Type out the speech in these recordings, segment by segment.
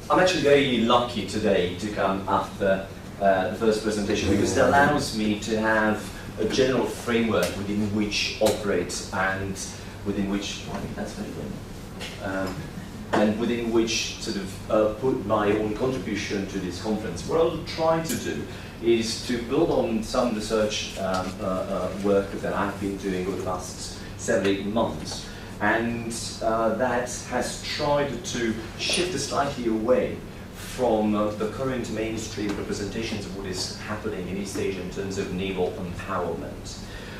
I'm actually very lucky today to come after the first presentation because it allows me to have a general framework within which operate and within which, I think that's very good, and within which sort of put my own contribution to this conference. What I'll try to do is to build on some research work that I've been doing over the past 7-8 months, and that has tried to shift slightly away from the current mainstream representations of what is happening in East Asia in terms of naval empowerment.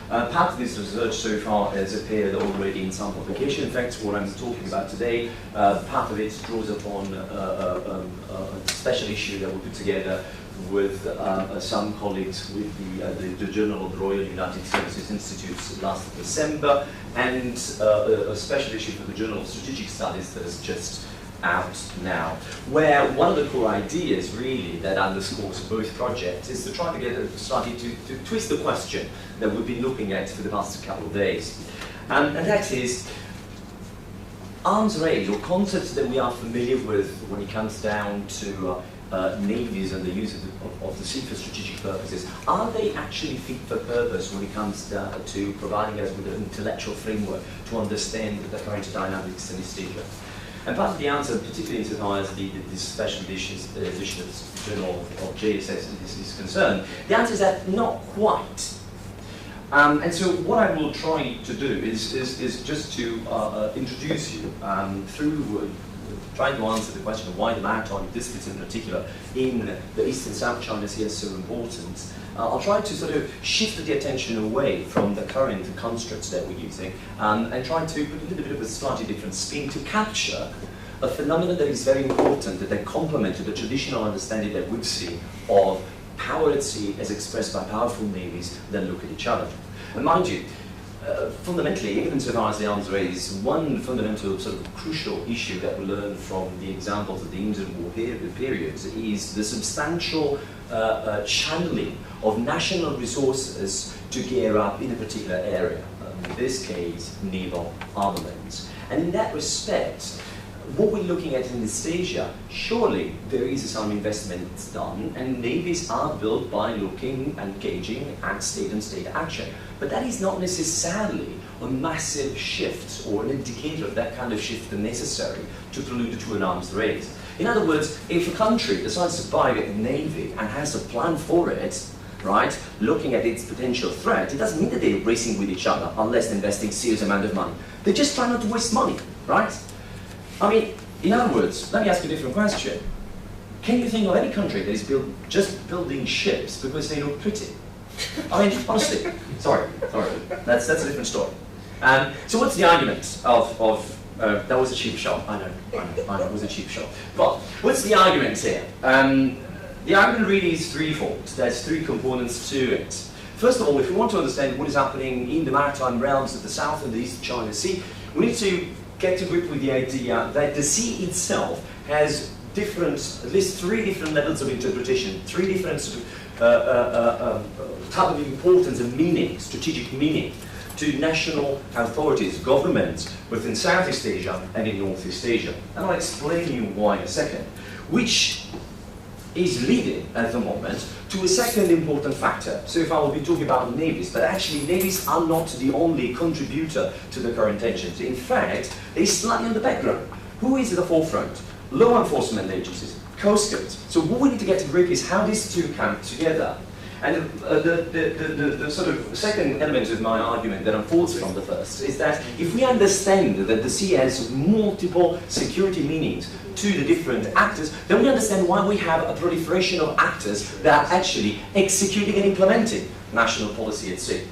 Part of this research so far has appeared already in some publication. In fact, what I'm talking about today, part of it draws upon a special issue that we put together with some colleagues with the Journal of the Royal United Services Institute last December, and a special issue for the Journal of Strategic Studies that is just out now, where one of the core ideas really that underscores both projects is to try to get started to twist the question that we've been looking at for the past couple of days. And that is arms race, or concepts that we are familiar with when it comes down to navies and the use of the sea for strategic purposes. Are they actually fit for purpose when it comes to providing us with an intellectual framework to understand the current dynamics in East Asia? And part of the answer, particularly insofar as this special edition of the Journal of JSS is concerned, the answer is that not quite. And so what I will try to do is just to introduce you through trying to answer the question of why the maritime disciplines in particular in the East and South China Sea are so important. I'll try to sort of shift the attention away from the current constructs that we're using and try to put a little bit of a slightly different spin to capture a phenomenon that is very important, that complements the traditional understanding that we've seen of power at sea as expressed by powerful navies that look at each other. And mind you, fundamentally, even so far as the arms race, one fundamental sort of crucial issue that we learn from the examples of the Indian War periods is the substantial channeling of national resources to gear up in a particular area, in this case, naval armaments. And in that respect, what we're looking at in East Asia, surely there is some investment done, and navies are built by looking and engaging at state-on-state action. But that is not necessarily a massive shift or an indicator of that kind of shift necessary to prelude to an arms race. In other words, if a country decides to buy a navy and has a plan for it, right, looking at its potential threat, it doesn't mean that they're racing with each other unless they're investing serious amount of money. They just try not to waste money, right? I mean, in other words, let me ask you a different question. Can you think of any country that is just building ships because they look pretty? I mean, honestly, sorry, that's a different story. So what's the argument of that was a cheap shot, I know, it was a cheap shot. But what's the argument here? The argument really is threefold. There's three components to it. First of all, if we want to understand what is happening in the maritime realms of the South and the East China Sea, we need to get to grip with the idea that the sea itself has at least three different levels of interpretation, three different sort of type of importance and meaning, strategic meaning, to national authorities, governments within Southeast Asia and in Northeast Asia. And I'll explain you why in a second, which is leading at the moment to a second important factor. So if I will be talking about navies, but actually navies are not the only contributor to the current tensions. In fact, they're slightly in the background. Who is at the forefront? Law enforcement agencies, coast guards. So what we need to get to grip is how these two come together. And the sort of second element of my argument that unfolds from the first is that if we understand that the sea has multiple security meanings to the different actors, then we understand why we have a proliferation of actors that are actually executing and implementing national policy at sea.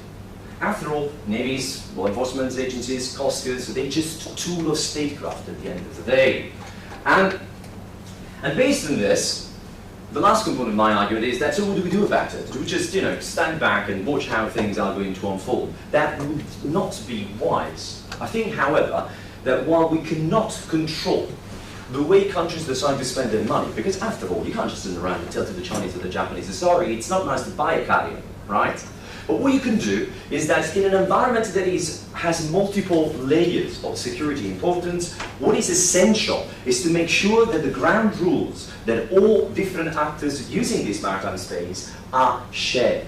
After all, navies, law enforcement agencies, coast guards, they're just a tool of statecraft at the end of the day. And based on this, the last component of my argument is that, so what do we do about it? Do we just, stand back and watch how things are going to unfold? That would not be wise. I think, however, that while we cannot control the way countries decide to spend their money, because after all, you can't just turn around and tell to the Chinese or the Japanese, sorry, it's not nice to buy a carrier, right? But what you can do is that in an environment that has multiple layers of security importance, what is essential is to make sure that the ground rules that all different actors using this maritime space are shared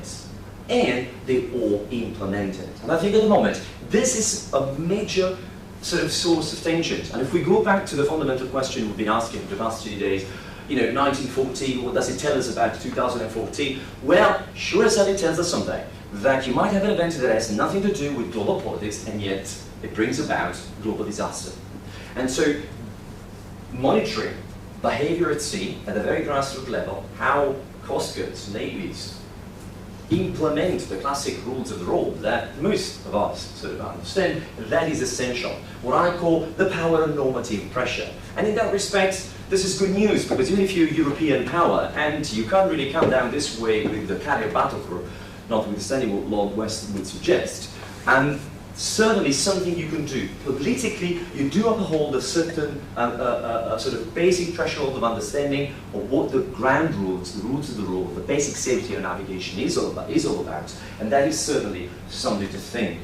and they all implemented. And I think at the moment, this is a major sort of source of tensions. And if we go back to the fundamental question we've been asking for the past 2 days, 1914, what does it tell us about 2014? Well, sure as hell it tells us something. That you might have an event that has nothing to do with global politics, and yet it brings about global disaster. And so, monitoring behavior at sea at a very grassroots level, how coast guards, navies, implement the classic rules of the road that most of us sort of understand, that is essential. What I call the power of normative pressure. And in that respect, this is good news, because even if you're European power, and you can't really come down this way with the carrier battle crew, notwithstanding what Lord West would suggest, and certainly something you can do. Politically, you do uphold a certain sort of basic threshold of understanding of what the ground rules, the rules of the road, the basic safety of navigation is all about, and that is certainly something to think.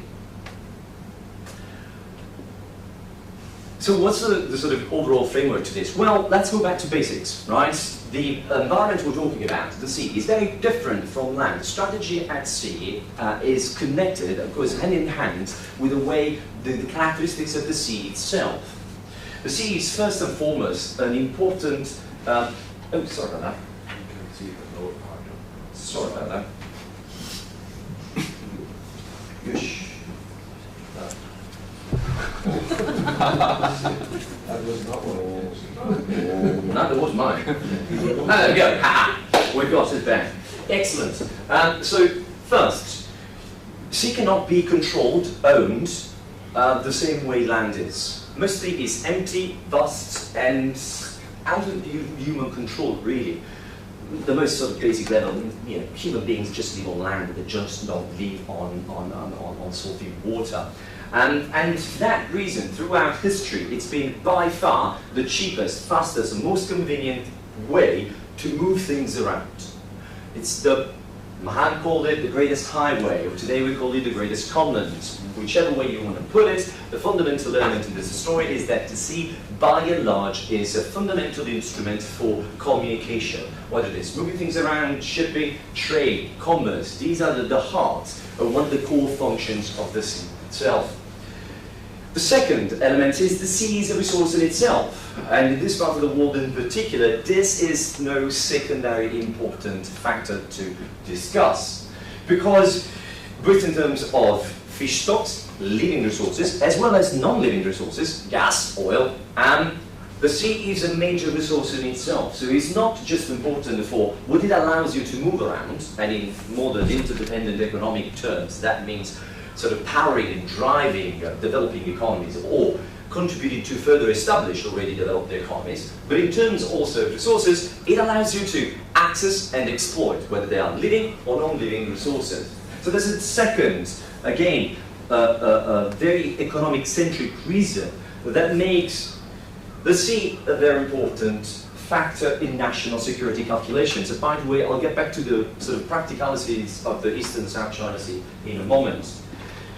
So what's the sort of overall framework to this? Well, let's go back to basics, right? The environment we're talking about, the sea, is very different from land. Strategy at sea is connected, of course, hand in hand with the way, the characteristics of the sea itself. The sea is first and foremost an important, oh, sorry about that. Sorry about that. Gosh. That was not what it was. No, that was mine. Oh, there we go. Ha! We've got it back. Excellent. So, first, sea cannot be controlled, owned, the same way land is. Mostly it's empty, vast, and out of human control, really. The most sort of basic level, human beings just live on land, but they just don't live on salty water. And for that reason, throughout history, it's been by far the cheapest, fastest, and most convenient way to move things around. It's the, Mahan called it the greatest highway, or today we call it the greatest commons. Whichever way you want to put it, the fundamental element in this story is that the sea, by and large, is a fundamental instrument for communication. Whether it is moving things around, shipping, trade, commerce, these are the heart of one of the core functions of the sea itself. The second element is the sea is a resource in itself, and in this part of the world in particular, this is no secondary important factor to discuss, because both in terms of fish stocks, living resources, as well as non-living resources, gas, oil, the sea is a major resource in itself. So it's not just important for what it allows you to move around, and in modern interdependent economic terms, that means sort of powering and driving developing economies, or contributing to further establish already developed economies. But in terms also of resources, it allows you to access and exploit, whether they are living or non-living resources. So there's a second, again, a very economic-centric reason that makes the sea a very important factor in national security calculations. And by the way, I'll get back to the sort of practicalities of the Eastern South China Sea in a moment.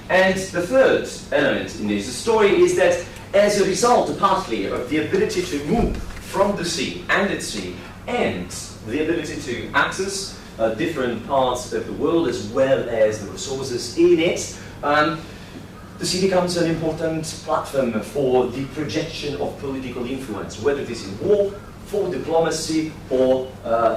And the third element in this story is that as a result, partly, of the ability to move from the sea and at sea, and the ability to access different parts of the world as well as the resources in it, the sea becomes an important platform for the projection of political influence, whether it is in war, for diplomacy, or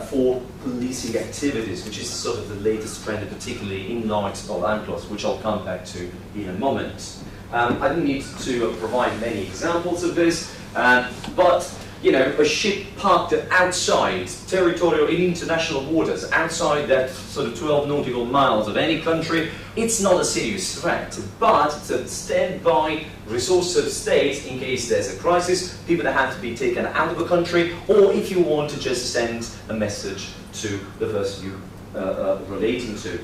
for policing activities, which is sort of the latest trend, particularly in light of UNCLOS, which I'll come back to in a moment. I don't need to provide many examples of this, but a ship parked outside territorial in international waters, outside that sort of 12 nautical miles of any country, it's not a serious threat, but it's a standby resource of state in case there's a crisis, people that have to be taken out of a country, or if you want to just send a message to the person you're relating to.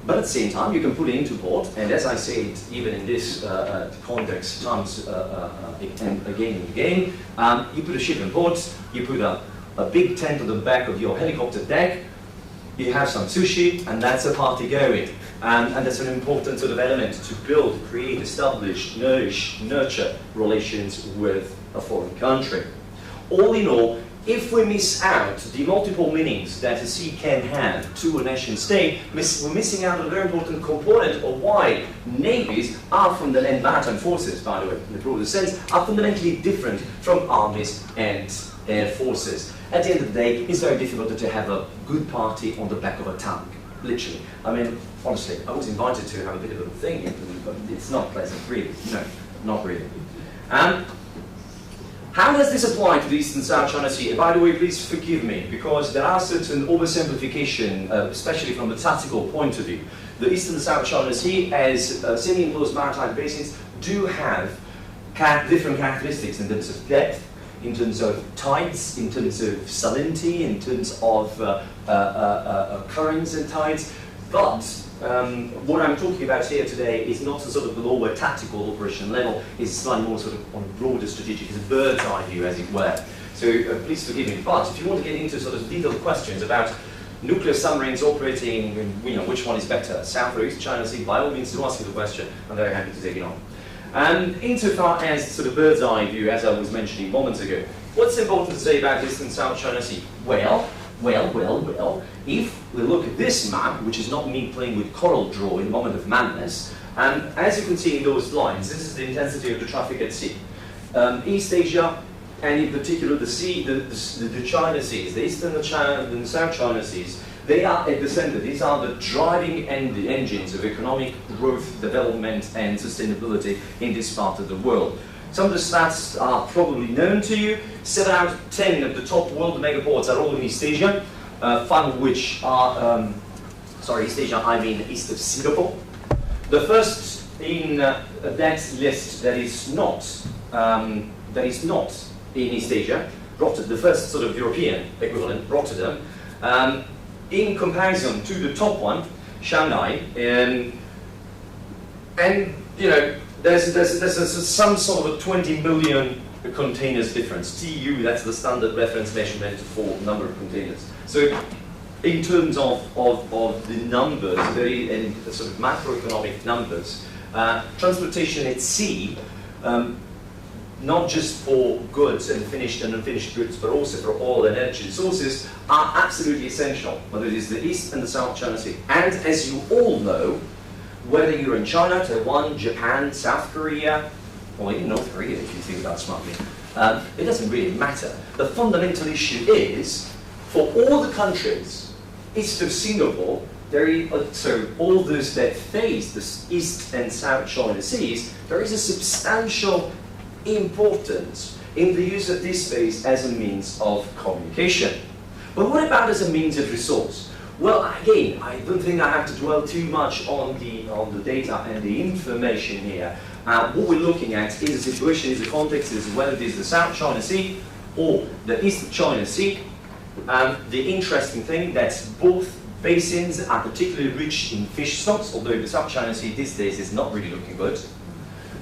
But at the same time, you can put it into port, and as I said, even in this context, times and again, you put a ship in port, you put a big tent on the back of your helicopter deck, you have some sushi, and that's a party going. And that's an important sort of element to build, create, establish, nourish, nurture relations with a foreign country. All in all, if we miss out the multiple meanings that a sea can have to a nation state, we're missing out on a very important component of why navies are and maritime forces, by the way, in the broader sense, are fundamentally different from armies and air forces. At the end of the day, it's very difficult to have a good party on the back of a tank, literally. I mean, honestly, I was invited to have a bit of a thing, but it's not pleasant, really. No, not really. How does this apply to the East and South China Sea? And by the way, please forgive me, because there are certain oversimplification, especially from a tactical point of view. The East and the South China Sea, as semi-enclosed maritime basins, do have different characteristics in terms of depth, in terms of tides, in terms of salinity, in terms of currents and tides. But what I'm talking about here today is not a sort of lower tactical operation level, it's slightly more sort of on a broader strategic, it's a bird's eye view, as it were. So please forgive me. But if you want to get into sort of detailed questions about nuclear submarines operating, which one is better, South or East China Sea, by all means do ask me the question. I'm very happy to take it on. And insofar as sort of bird's eye view, as I was mentioning moments ago, what's important to say about East and South China Sea? Well, if we look at this map, which is not me playing with Coral Draw in a moment of madness, and as you can see in those lines, this is the intensity of the traffic at sea. East Asia, and in particular the China Seas, the East and the South China Seas, they are at the center. These are the driving engines of economic growth, development, and sustainability in this part of the world. Some of the stats are probably known to you. 7 out of 10 of the top world megaports are all in East Asia, 5 of which are, East Asia, I mean east of Singapore. The first in that list that is not in East Asia, Rotterdam, the first sort of European equivalent, Rotterdam, in comparison to the top one, Shanghai, and there's some sort of a 20 million containers difference. TU, that's the standard reference measurement for number of containers. So in terms of the numbers, and sort of macroeconomic numbers, transportation at sea, not just for goods and finished and unfinished goods, but also for oil and energy sources, are absolutely essential, whether it is the East and the South China Sea. And as you all know, whether you're in China, Taiwan, Japan, South Korea, or even North Korea, if you think about it smartly, it doesn't really matter. The fundamental issue is, for all the countries east of Singapore, so all those that face the East and South China Seas, there is a substantial importance in the use of this space as a means of communication. But what about as a means of resource? Well, again, I don't think I have to dwell too much on the data and the information here. What we're looking at is the situation, is the context, is whether it is the South China Sea or the East China Sea. The interesting thing that both basins are particularly rich in fish stocks, although the South China Sea these days is not really looking good.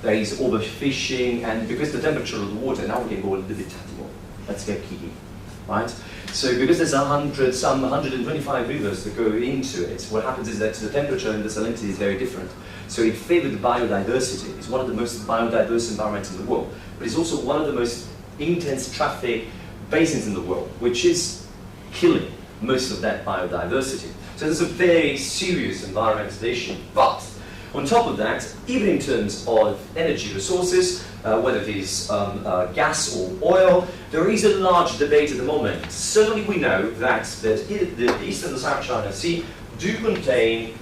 There is overfishing, and because the temperature of the water, now we can go a little bit tactical. Let's get key, right? So because there's some 125 rivers that go into it, what happens is that the temperature and the salinity is very different. So it favors biodiversity. It's one of the most biodiverse environments in the world, but it's also one of the most intense traffic basins in the world, which is killing most of that biodiversity. So there's a very serious environmental issue. But on top of that, even in terms of energy resources, whether it is gas or oil, there is a large debate at the moment. Certainly we know that the East and the South China Sea do contain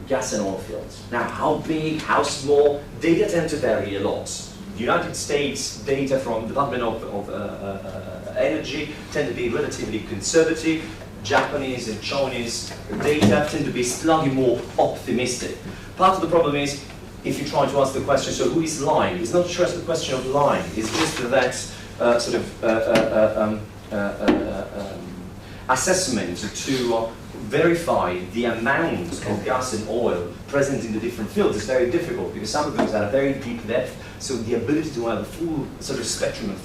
gas and oil fields. Now, how big, how small, data tend to vary a lot. United States data from the Department of Energy tend to be relatively conservative. Japanese and Chinese data tend to be slightly more optimistic. Part of the problem is, if you try to ask the question, so who is lying? It's not just the question of lying, it's just that sort of assessment to verify the amount of gas and oil present in the different fields is very difficult, because some of those are very deep depth, so the ability to have a full sort of spectrum and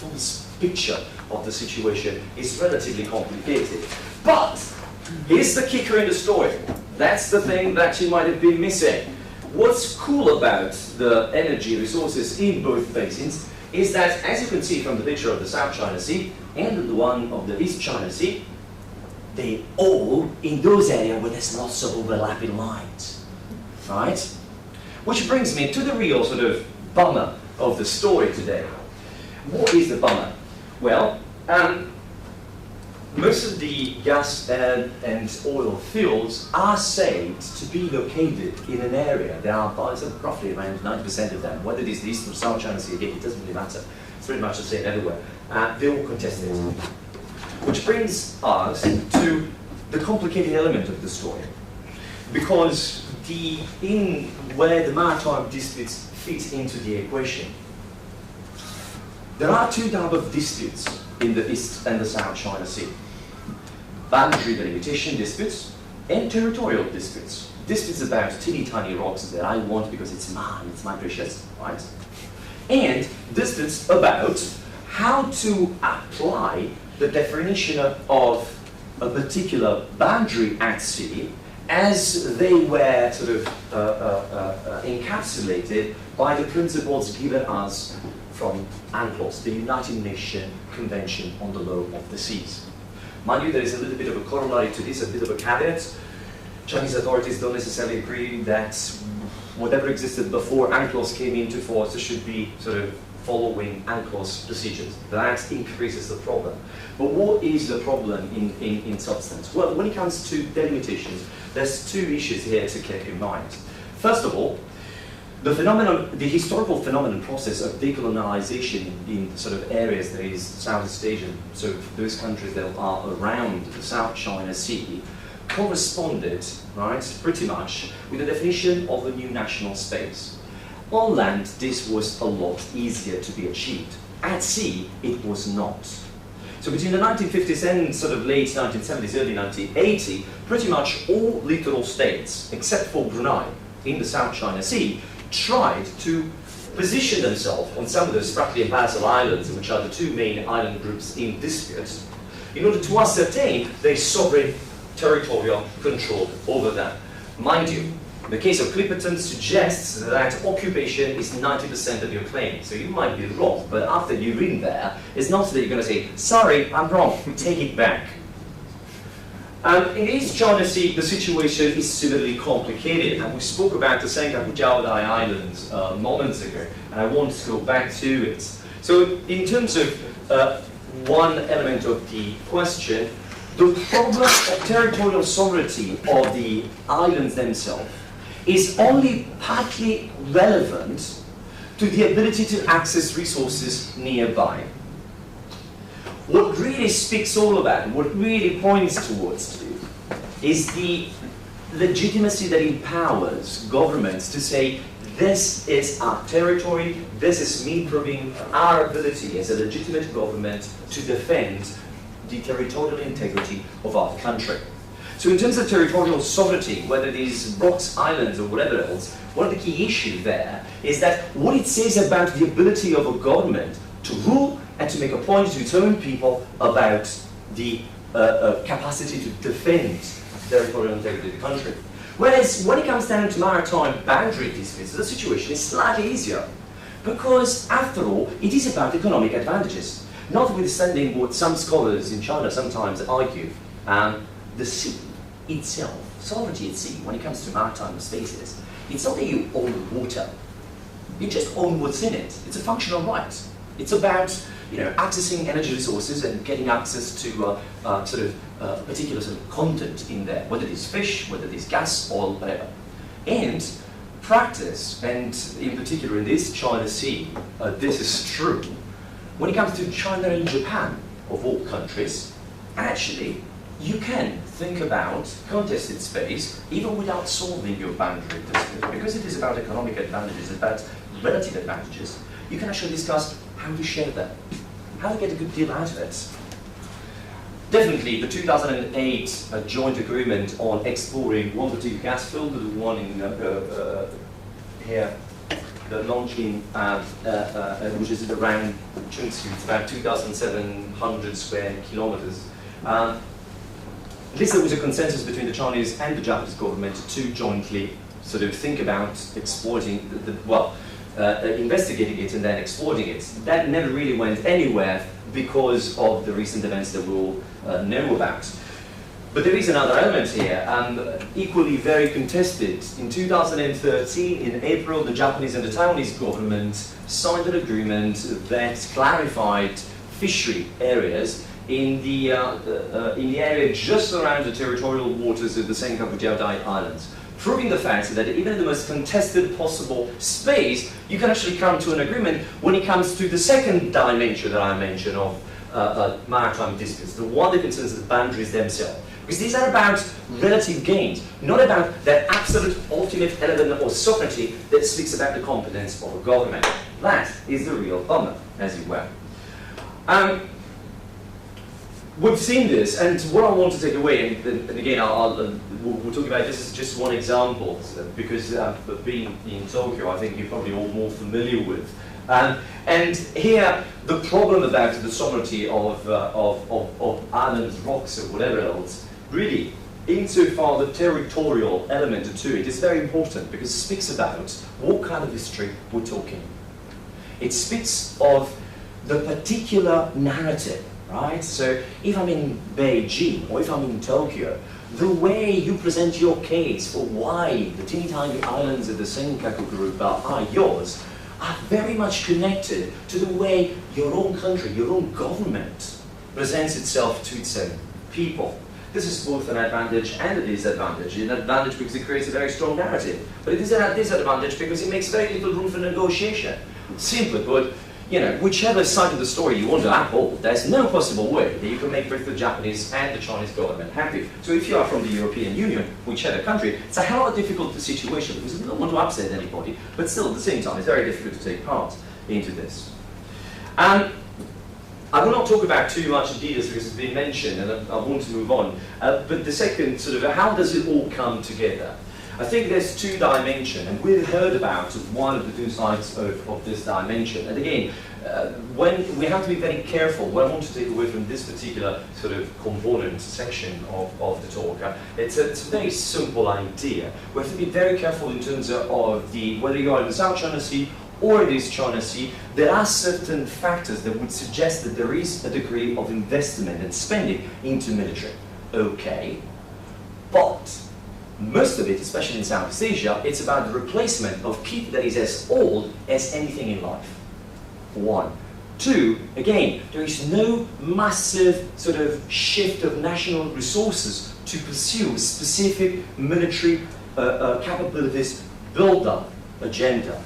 picture of the situation is relatively complicated. But here's the kicker in the story. That's the thing that you might have been missing. What's cool about the energy resources in both basins is that, as you can see from the picture of the South China Sea and the one of the East China Sea, they all in those areas where there's lots of overlapping lines, right? Which brings me to the real sort of bummer of the story today. What is the bummer? Well, most of the gas and oil fields are said to be located in an area. There are roughly around 90% of them. Whether it is the East or South China Sea, again, it doesn't really matter. It's pretty much the same everywhere. They're all contested. Which brings us to the complicated element of the story. Because where the maritime disputes fit into the equation, there are two types of disputes in the East and the South China Sea. Boundary delimitation disputes and territorial disputes. Disputes about teeny tiny rocks that I want because it's my precious, right? And disputes about how to apply the definition of a particular boundary at sea as they were sort of encapsulated by the principles given us from UNCLOS, the United Nations Convention on the Law of the Seas. Mind you, there is a little bit of a corollary to this, a bit of a caveat. Chinese authorities don't necessarily agree that whatever existed before UNCLOS came into force should be sort of following UNCLOS procedures. That increases the problem. But what is the problem in substance? Well, when it comes to delimitations, there's two issues here to keep in mind. First of all, the historical phenomenon process of decolonization in sort of areas that is Southeast Asian, so those countries that are around the South China Sea, corresponded, right, pretty much with the definition of a new national space. On land, this was a lot easier to be achieved. At sea, it was not. So between the 1950s and sort of late 1970s, early 1980, pretty much all littoral states, except for Brunei, in the South China Sea, tried to position themselves on some of those Spratly and Paracel Islands, which are the two main island groups in dispute, in order to ascertain their sovereign territorial control over them. Mind you, the case of Clipperton suggests that occupation is 90% of your claim. So you might be wrong, but after you're in there, it's not that you're going to say, sorry, I'm wrong, take it back. In East China Sea, the situation is similarly complicated, and we spoke about the Senkaku Jiaodai Islands moments ago, and I want to go back to it. So in terms of one element of the question, the problem of territorial sovereignty of the islands themselves is only partly relevant to the ability to access resources nearby. What really speaks all about, what really points towards to, is the legitimacy that empowers governments to say, this is our territory, this is me proving our ability as a legitimate government to defend the territorial integrity of our country. So in terms of territorial sovereignty, whether it is rocks, islands, or whatever else, one of the key issues there is that what it says about the ability of a government to rule and to make a point to its own people about the capacity to defend territorial integrity of the country. Whereas when it comes down to maritime boundary disputes, the situation is slightly easier. Because after all, it is about economic advantages. Notwithstanding what some scholars in China sometimes argue, the sea itself, sovereignty at sea, when it comes to maritime spaces, it's not that you own the water. You just own what's in it. It's a functional right. It's about accessing energy resources and getting access to particular sort of content in there, whether it is fish, whether it is gas, oil, whatever. And practice, and in particular in this China Sea, this is true. When it comes to China and Japan, of all countries, actually, you can think about contested space even without solving your boundary dispute. Because it is about economic advantages, about relative advantages, you can actually discuss how to share them, how to get a good deal out of it. Definitely, the 2008 joint agreement on exploring one particular gas field, the one in here, the Longqing, which is around Chengsu, it's about 2,700 square kilometers. At least there was a consensus between the Chinese and the Japanese government to jointly sort of think about exploiting, investigating it and then exploiting it. That never really went anywhere because of the recent events that we all know about. But there is another element here, equally very contested. In 2013, in April, the Japanese and the Taiwanese government signed an agreement that clarified fishery areas in the area just around the territorial waters of the Senkaku-Jiaodai Islands, proving the fact that even in the most contested possible space, you can actually come to an agreement when it comes to the second dimension that I mentioned of maritime disputes, the one that concerns the boundaries themselves. Because these are about relative gains, not about that absolute ultimate element or sovereignty that speaks about the competence of a government. That is the real bummer, as it were. We've seen this, and what I want to take away, and again, we'll talk about this as just one example, because being in Tokyo, I think you're probably all more familiar with. And here, the problem about the sovereignty of islands, rocks, or whatever else, really, insofar the territorial element to it is very important, because it speaks about what kind of history we're talking. It speaks of the particular narrative. Right? So if I'm in Beijing or if I'm in Tokyo, the way you present your case for why the teeny tiny islands of the Senkaku group are yours are very much connected to the way your own country, your own government presents itself to its own people. This is both an advantage and a disadvantage. An advantage because it creates a very strong narrative, but it is a disadvantage because it makes very little room for negotiation. Simply put, you know, whichever side of the story you want to uphold, there's no possible way that you can make both the Japanese and the Chinese government happy. So if you are from the European Union, whichever country, it's a hell of a difficult situation because you don't want to upset anybody, but still at the same time it's very difficult to take part into this. I will not talk about too much details because it's been mentioned and I want to move on. But the second sort of, how does it all come together? I think there's two dimensions, and we've heard about one of the two sides of this dimension. And again, when we have to be very careful, what I want to take away from this particular sort of component section of the talk, it's a very simple idea. We have to be very careful in terms of whether you are in the South China Sea or in the East China Sea, there are certain factors that would suggest that there is a degree of investment and spending into military. Okay, but most of it, especially in Southeast Asia, it's about the replacement of kit that is as old as anything in life. One. Two, again, there is no massive sort of shift of national resources to pursue specific military capabilities build-up agenda.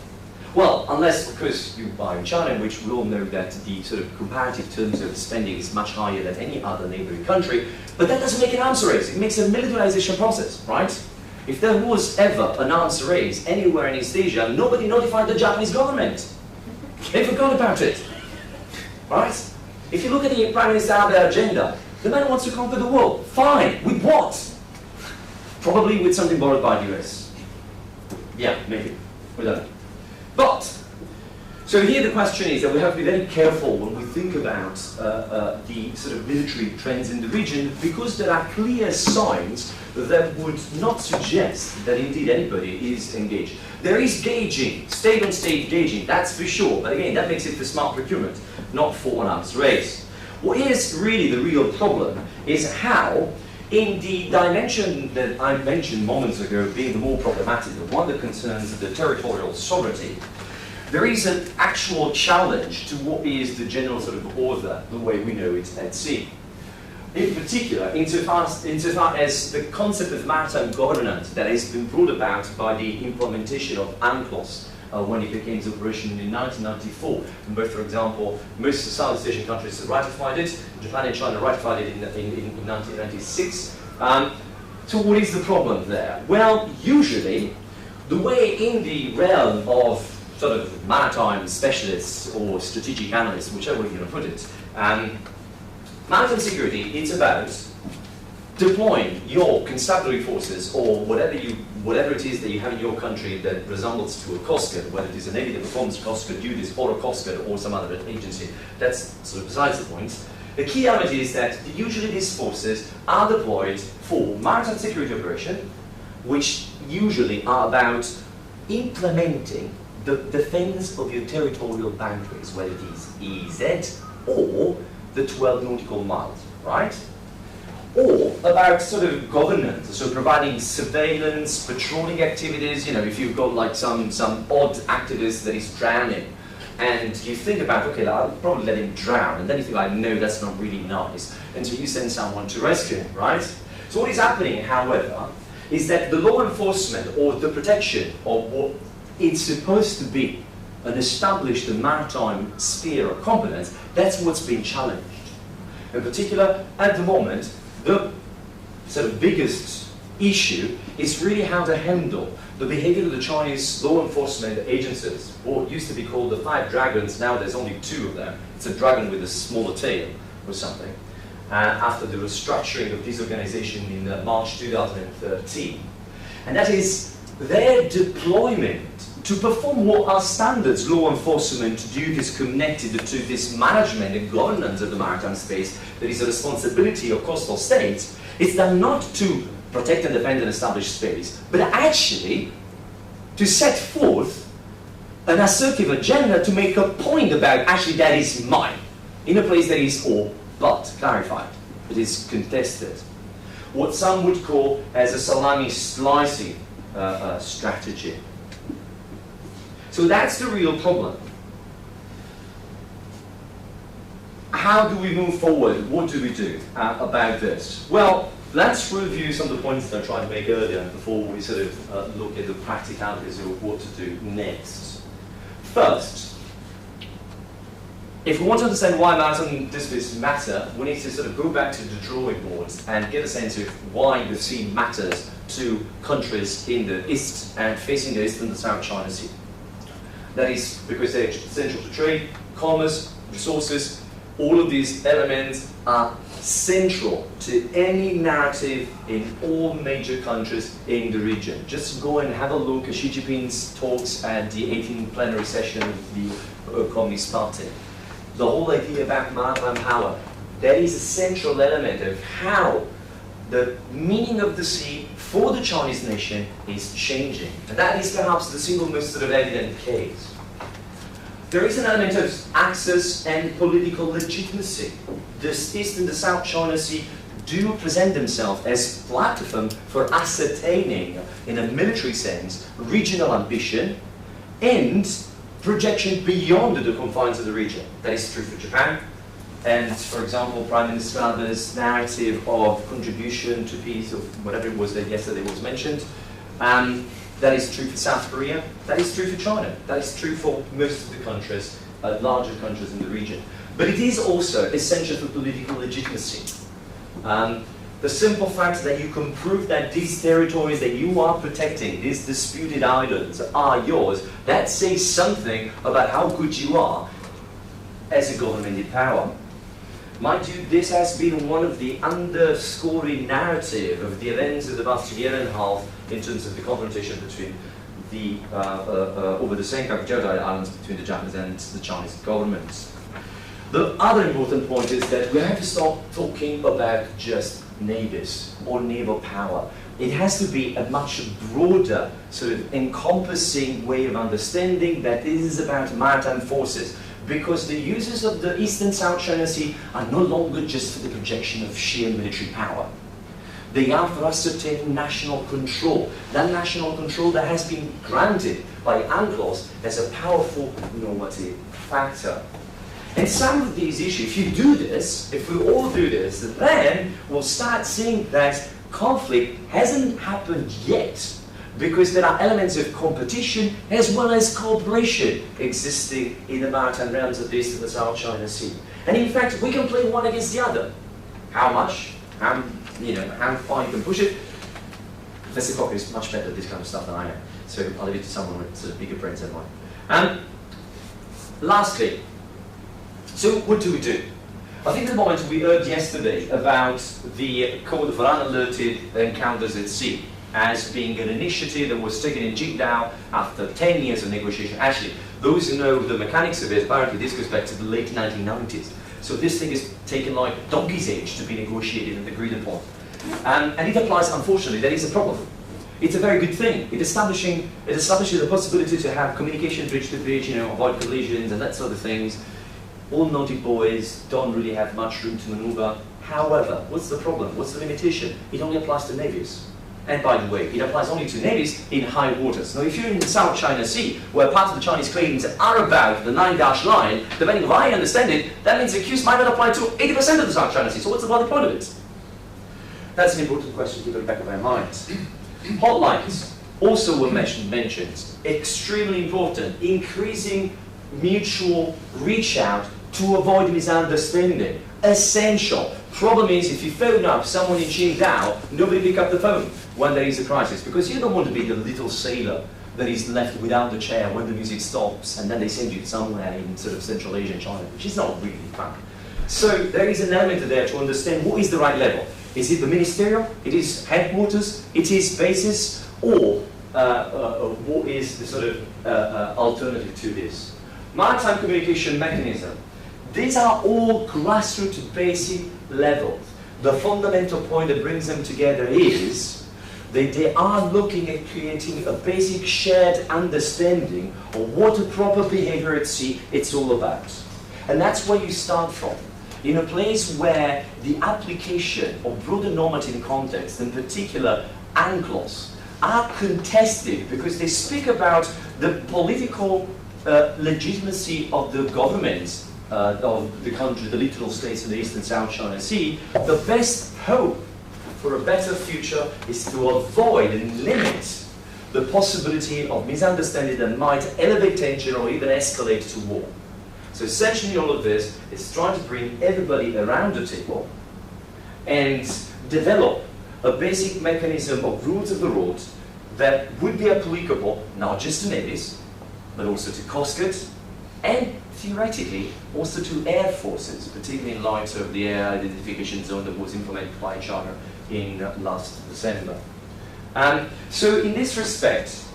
Well, unless, of course, you are in China, in which we all know that the sort of comparative terms of spending is much higher than any other neighboring country, but that doesn't make an arms race. It makes a militarization process, right? If there was ever an arms race anywhere in East Asia, nobody notified the Japanese government. They forgot about it, right? If you look at the Prime Minister Abe's agenda, the man wants to conquer the world. Fine, with what? Probably with something borrowed by the US. Yeah, maybe. We don't know. But, so here the question is that we have to be very careful when we think about the sort of military trends in the region, because there are clear signs that would not suggest that indeed anybody is engaged. There is gauging, state-on-state gauging, that's for sure, but again, that makes it for smart procurement, not for an arms race. What is really the real problem is how, in the dimension that I mentioned moments ago being the more problematic, the one that concerns the territorial sovereignty, there is an actual challenge to what is the general sort of order, the way we know it at sea. In particular, insofar as the concept of maritime governance that has been brought about by the implementation of UNCLOS when it became operational in 1994. And both, for example, most Southeast Asian countries ratified it. Japan and China ratified it in 1996. So what is the problem there? Well, usually, the way in the realm of sort of maritime specialists or strategic analysts, whichever way you're going to put it, maritime security, it's about deploying your constabulary forces or whatever it is that you have in your country that resembles to a Coast Guard, whether it is a Navy that performs Coast Guard duties or a Coast Guard or some other agency, that's sort of besides the point. The key element is that usually these forces are deployed for maritime security operation, which usually are about implementing the defense of your territorial boundaries, whether it is EEZ or the 12 nautical miles, right? Or about sort of governance, so providing surveillance, patrolling activities. You know, if you've got like some odd activist that is drowning, and you think about, okay, I'll probably let him drown, and then you think like, no, that's not really nice, and so you send someone to rescue him, right? So what is happening, however, is that the law enforcement or the protection of what it's supposed to be an established maritime sphere of competence, that's what's being challenged. In particular, at the moment, the sort of biggest issue is really how to handle the behavior of the Chinese law enforcement agencies, what used to be called the Five Dragons. Now there's only two of them. It's a dragon with a smaller tail or something. After the restructuring of this organization in March 2013. And that is their deployment to perform what are standards law enforcement duties connected to this management and governance of the maritime space that is a responsibility of coastal states. It's done not to protect and defend an established space, but actually to set forth an assertive agenda to make a point about, actually, that is mine, in a place that is all but clarified, it is contested. What some would call as a salami slicing strategy. So that's the real problem. How do we move forward? What do we do about this? Well, let's review some of the points that I tried to make earlier before we sort of look at the practicalities of what to do next. First, if we want to understand why maritime disputes matter, we need to sort of go back to the drawing boards and get a sense of why the sea matters to countries in the East and facing the East and the South China Sea. That is because they're essential to trade, commerce, resources. All of these elements are central to any narrative in all major countries in the region. Just go and have a look at Xi Jinping's talks at the 18th plenary session of the Communist Party. The whole idea about maritime power, that is a central element of how the meaning of the sea for the Chinese nation is changing. And that is perhaps the single most sort of evident case. There is an element of access and political legitimacy. The East and the South China Sea do present themselves as platform for ascertaining, in a military sense, regional ambition and projection beyond the confines of the region. That is true for Japan. And, for example, Prime Minister Abe's narrative of contribution to peace, or whatever it was that yesterday was mentioned, that is true for South Korea, that is true for China, that is true for most of the countries, larger countries in the region. But it is also essential for political legitimacy. The simple fact that you can prove that these territories that you are protecting, these disputed islands, are yours, that says something about how good you are as a government in power. Mind you, this has been one of the underscoring narrative of the events of the past year and a half in terms of the confrontation between the, over the Senkaku territorial islands between the Japanese and the Chinese governments. The other important point is that we have to stop talking about just navies or naval power. It has to be a much broader, sort of encompassing way of understanding that this is about maritime forces. Because the uses of the East and South China Sea are no longer just for the projection of sheer military power. They are for ascertaining national control. That national control that has been granted by UNCLOS as a powerful normative factor. And some of these issues, if you do this, if we all do this, then we'll start seeing that conflict hasn't happened yet. Because there are elements of competition as well as cooperation existing in the maritime realms of the East and the South China Sea. And in fact, we can play one against the other. How much? How far you can push it? Professor Cocker is much better at this kind of stuff than I am. So I'll leave it to someone with sort of bigger brains than mine. Lastly, so what do we do? I think the moment we heard yesterday about the Code for Unalerted Encounters at Sea as being an initiative that was taken in Qingdao after 10 years of negotiation. Actually, those who know the mechanics of it, apparently this goes back to the late 1990s. So this thing is taken like donkey's age to be negotiated and agreed upon. And it applies, unfortunately, that is a problem. It's a very good thing. It establishes the possibility to have communication bridge to bridge, avoid collisions and that sort of things. All naughty boys don't really have much room to maneuver. However, what's the problem? What's the limitation? It only applies to navies. And by the way, it applies only to navies in high waters. Now, if you're in the South China Sea, where parts of the Chinese claims are about the 9-dash line, depending on how I understand it, that means the accused might not apply to 80% of the South China Sea. So what's the bloody point of it? That's an important question to keep in the back of our minds. Hotlines also were mentioned. Extremely important. Increasing mutual reach out to avoid misunderstanding. Essential. Problem is, if you phone up someone in Qingdao, nobody pick up the phone when there is a crisis, because you don't want to be the little sailor that is left without the chair when the music stops, and then they send you somewhere in sort of Central Asia and China, which is not really fun. So there is an element there to understand what is the right level. Is it the ministerial? It is headquarters? It is basis? Or what is the sort of alternative to this? Maritime communication mechanism. These are all grassroots basic levels. The fundamental point that brings them together is that they are looking at creating a basic shared understanding of what a proper behavior at sea it's all about. And that's where you start from. In a place where the application of broader normative context, in particular UNCLOS, are contested because they speak about the political legitimacy of the governments of the country, the littoral states in the East and South China Sea, the best hope for a better future is to avoid and limit the possibility of misunderstanding that might elevate tension or even escalate to war. So essentially all of this is trying to bring everybody around the table and develop a basic mechanism of rules of the road that would be applicable not just to navies, but also to coast guards, and theoretically also to air forces, particularly in light of the air identification zone that was implemented by China in last December. So in this respect,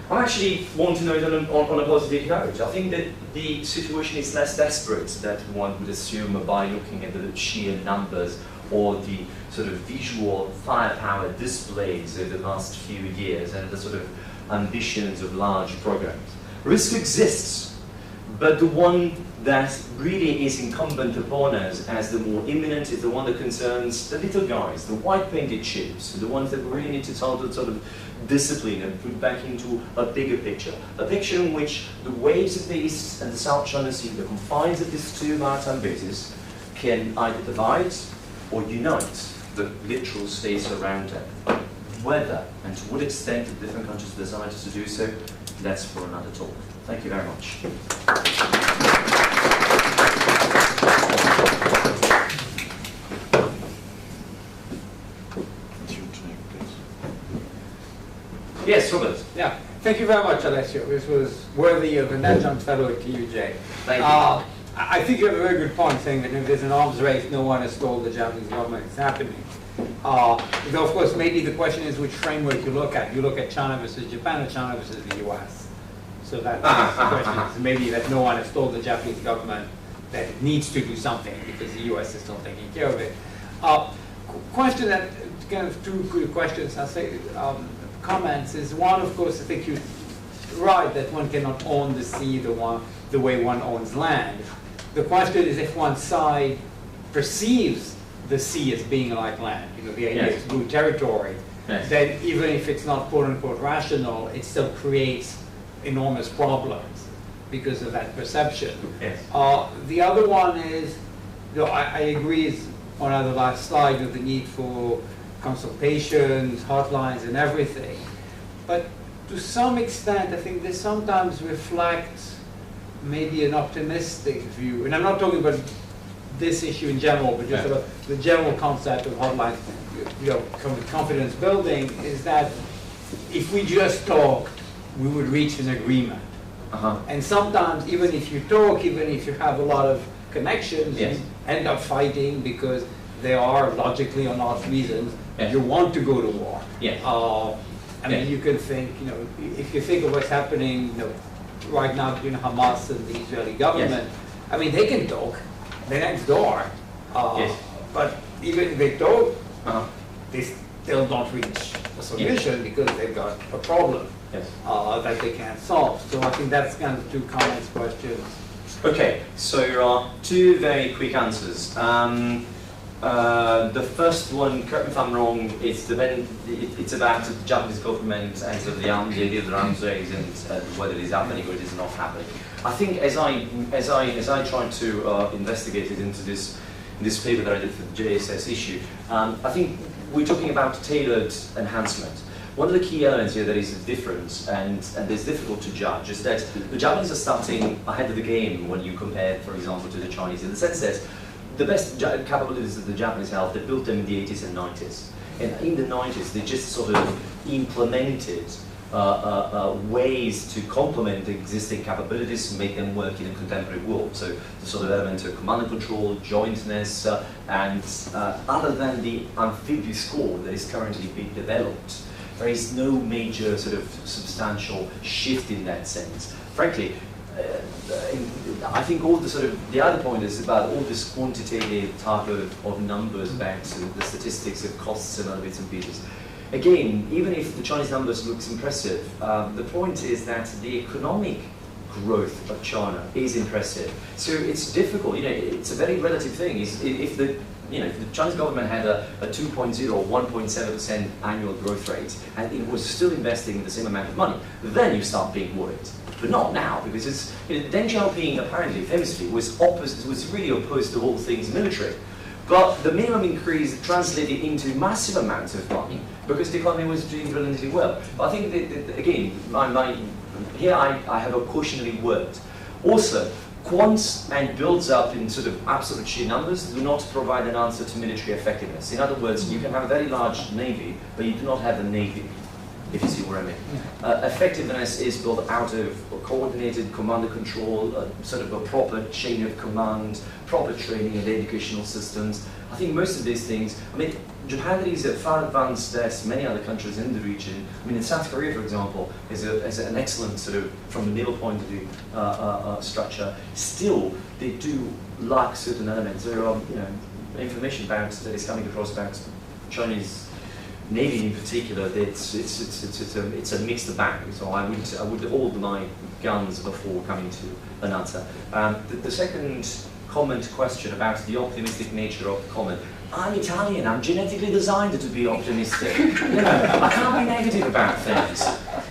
I actually want to note on a positive note. I think that the situation is less desperate than one would assume by looking at the sheer numbers or the sort of visual firepower displays over the last few years and the sort of ambitions of large programs. Risk exists, but the one that really is incumbent upon us as the more imminent is the one that concerns the little guys, the white-painted ships, the ones that we really need to sort of discipline and put back into a bigger picture in which the waves of the East and the South China Sea, the confines of these two maritime bases, can either divide or unite the littoral states around them. Whether and to what extent the different countries decide to do so, that's for another talk. Thank you very much. Yes, Robert. Yeah, thank you very much, Alessio. This was worthy of an adjunct fellow at TUJ. Thank you. I think you have a very good point saying that if there's an arms race, no one has told the Japanese government it's happening. Though, of course, maybe the question is which framework you look at. You look at China versus Japan or China versus the US. So that's the question. Is maybe that no one has told the Japanese government that it needs to do something because the US is still taking care of it. Question that, kind of two quick questions, I'll say, comments is one, of course, I think you're right that one cannot own the sea the way one owns land. The question is if one side perceives the sea as being like land, the idea is blue territory, then even if it's not quote-unquote rational, it still creates enormous problems because of that perception. Yes. The other one is, I agree on the last slide with the need for consultations, hotlines, and everything. But to some extent, I think this sometimes reflects maybe an optimistic view. And I'm not talking about this issue in general, but just about the general concept of hotlines, confidence building, is that if we just talked, we would reach an agreement. And sometimes, even if you talk, even if you have a lot of connections, end up fighting because there are logically or not reasons you want to go to war. Yes. I mean, you can think, you know, if you think of what's happening, you know, right now between Hamas and the Israeli government, I mean, they can talk, they're next door, but even if they don't, they still don't reach a solution because they've got a problem that they can't solve. So I think that's kind of two comments, questions. Okay, so two very quick answers. The first one, correct me if I'm wrong, it's about the Japanese government and sort of the idea of the arms race and whether it is happening or it is not happening. I think as I tried to investigate it into this paper that I did for the JSS issue, I think we're talking about tailored enhancement. One of the key elements here that is different and is difficult to judge is that the Japanese are starting ahead of the game when you compare, for example, to the Chinese, in the sense that the best capabilities that the Japanese have, they built them in the 80s and 90s. And in the 90s, they just sort of implemented ways to complement the existing capabilities and make them work in a contemporary world. So the sort of element of command and control, jointness, and other than the amphibious core that is currently being developed, there is no major sort of substantial shift in that sense. Frankly, I think all the other point is about all this quantitative type of numbers about the statistics of costs and other bits and pieces. Again, even if the Chinese numbers looks impressive, the point is that the economic growth of China is impressive. So it's difficult, you know, it's a very relative thing. If the Chinese government had a 2.0 or 1.7% annual growth rate and it was still investing the same amount of money, then you start being worried. But not now, because it's, Deng Xiaoping apparently, famously, was really opposed to all things military. But the minimum increase translated into massive amounts of money because the economy was doing brilliantly well. But I think that again, here I have a cautionary word. Also, quants and builds up in sort of absolute sheer numbers do not provide an answer to military effectiveness. In other words, you can have a very large navy, but you do not have a navy, if you see what I mean. Effectiveness is built out of a coordinated command and control, sort of a proper chain of command, proper training and educational systems. I think most of these things, I mean, Japan is far advanced as many other countries in the region. I mean, in South Korea, for example, is an excellent sort of, from a naval point of view, structure. Still, they do lack certain elements. There are, information that is coming across about Chinese Navy in particular. It's a mixed bag. So I would hold my guns before coming to an answer. The second question about the optimistic nature of the comment. I'm Italian, I'm genetically designed to be optimistic. I can't be negative about things.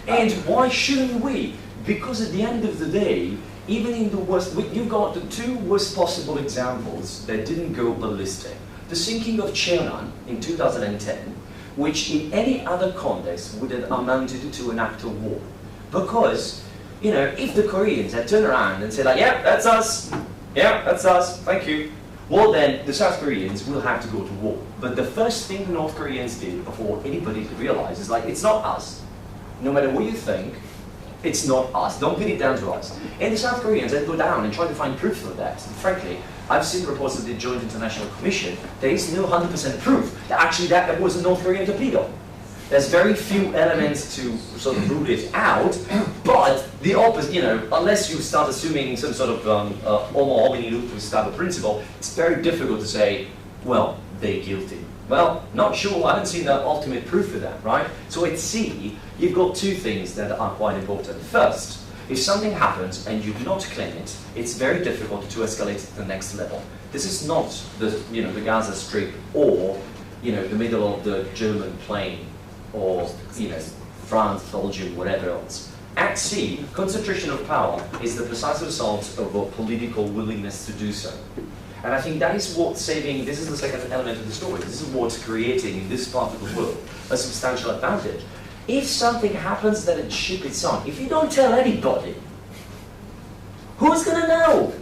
And why shouldn't we? Because at the end of the day, even in the worst, you've got the two worst possible examples that didn't go ballistic. The sinking of Cheonan in 2010, which in any other context would have amounted to an act of war. Because, if the Koreans had turned around and said, like, yeah, that's us, thank you, well then, the South Koreans will have to go to war. But the first thing the North Koreans did before anybody could realize is like, it's not us. No matter what you think, it's not us. Don't pin it down to us. And the South Koreans then go down and try to find proof of that. And frankly, I've seen reports of the Joint International Commission. There is no 100% proof that actually that was a North Korean torpedo. There's very few elements to sort of rule it out, but the opposite, unless you start assuming some sort of homo homini lupus type of principle, it's very difficult to say, well, they're guilty. Well, not sure, I haven't seen the ultimate proof of that, right? So at sea, you've got two things that are quite important. First, if something happens and you do not claim it, it's very difficult to escalate to the next level. This is not the Gaza Strip or the middle of the German plain or France, Belgium, whatever else. At sea, concentration of power is the precise result of a political willingness to do so. And I think that is what's saving, this is the second element of the story, this is what's creating in this part of the world a substantial advantage. If something happens that a ship is sunk, if you don't tell anybody, who's going to know?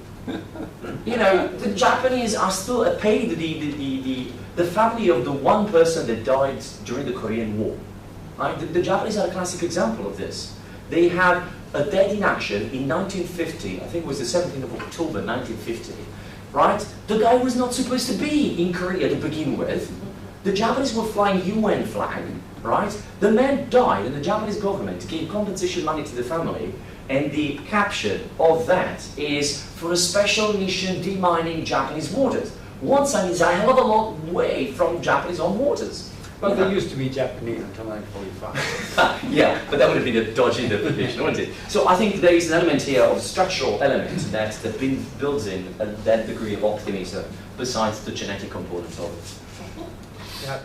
The Japanese are still paid the family of the one person that died during the Korean War. Right? The Japanese are a classic example of this. They had a dead in action in 1950, I think it was the 17th of October 1950, right? The guy was not supposed to be in Korea to begin with. The Japanese were flying UN flag, right? The man died and the Japanese government gave compensation money to the family, and the caption of that is, for a special mission demining Japanese waters. One side is a hell of a long way from Japanese owned waters. Well, they used to be Japanese until 1945. Yeah, but that would have been a dodgy interpretation, wouldn't it? So I think there is an element here of structural element that builds in that degree of optimism besides the genetic components of it. Yeah.